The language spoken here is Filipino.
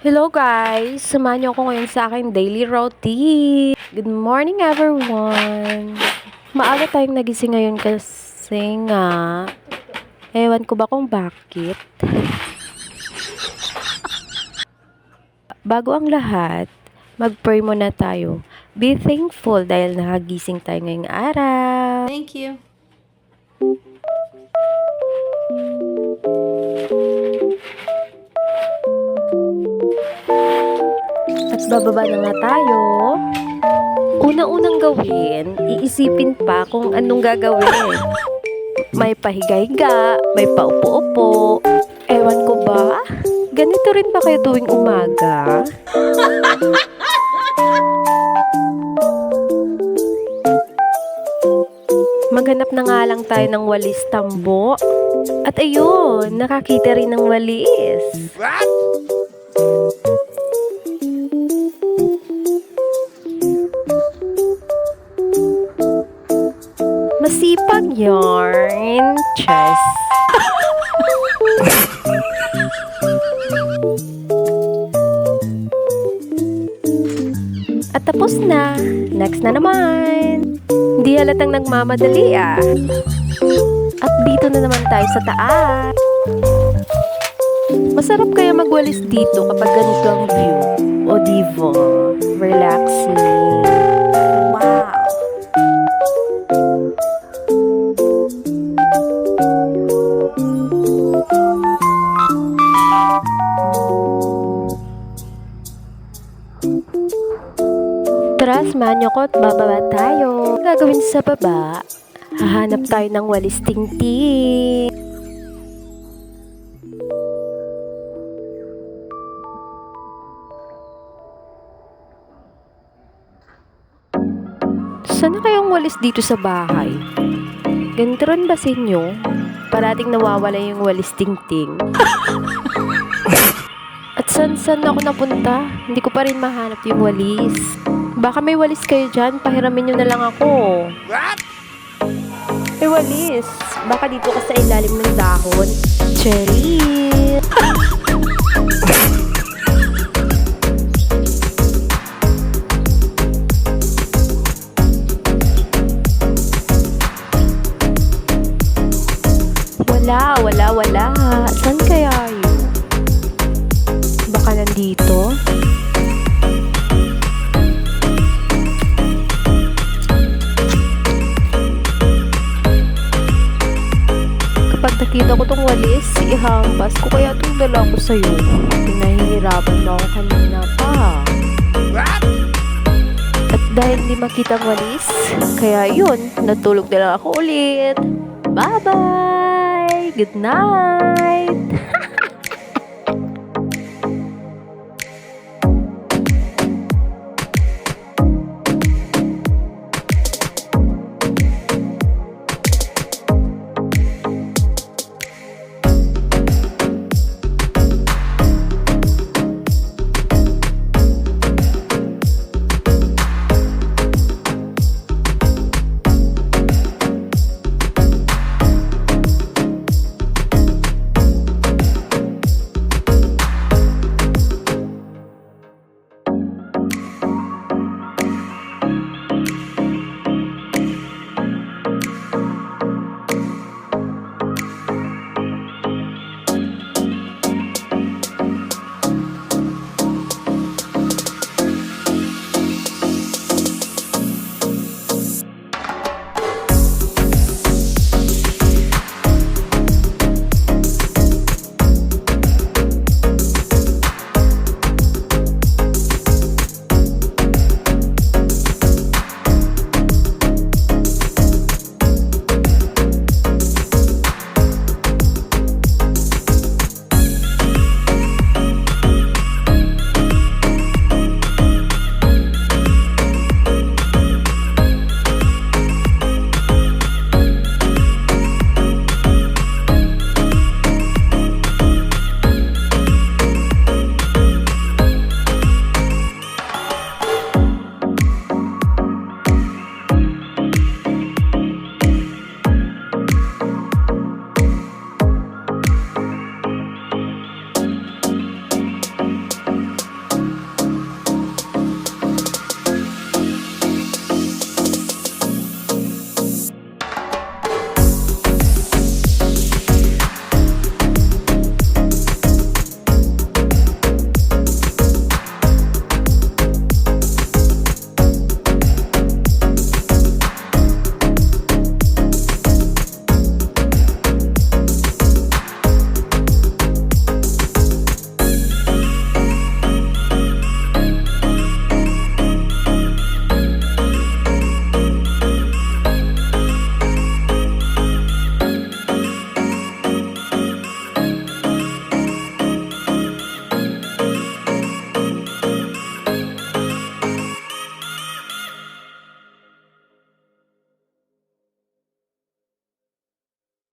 Hello guys! Samahan niyo ako ngayon sa aking daily routine. Good morning everyone! Maaga tayong nagising ngayon kasi nga, ewan ko ba kung bakit. Bago ang lahat, mag-pray muna tayo. Be thankful dahil nakagising tayo ngayong araw. Thank you. At bababa na nga tayo. Una-unang gawin, iisipin pa kung anong gagawin. May pahiga-higa, may paupo-upo. Ewan ko ba? Ganito rin ba kayo tuwing umaga? Maghanap na nga lang tayo ng walis tambo. At ayun, nakakita rin ng walis. What? Masipag yarn. Chess. At tapos na. Next na naman. Hindi halatang nagmamadali ah. At dito na naman tayo sa taas. Masarap kaya magwalis dito kapag ganito ang view. O diva, relaxing. Wow! Tara, samahan niyo ko at bababa tayo. Gagawin sa baba, hahanap tayo ng walis tingting. Sana kayang walis dito sa bahay? Ganito rin ba sa inyo? Parating nawawala yung walis tingting. At saan ako napunta? Hindi ko pa rin mahanap yung walis. Baka may walis kayo dyan, pahiramin nyo na lang ako. What? May walis. Baka dito ka sa ilalim ng dahon. Cherry! Wala. Saan kaya yun? Baka nandito? Kapag nakita ko tong walis, ihampas ko kaya itong dala ko sa'yo. Pinahihirapan mo ako kanina pa. What? At dahil hindi makita ang walis, kaya yun, natulog na lang ako ulit. Bye-bye! Good night!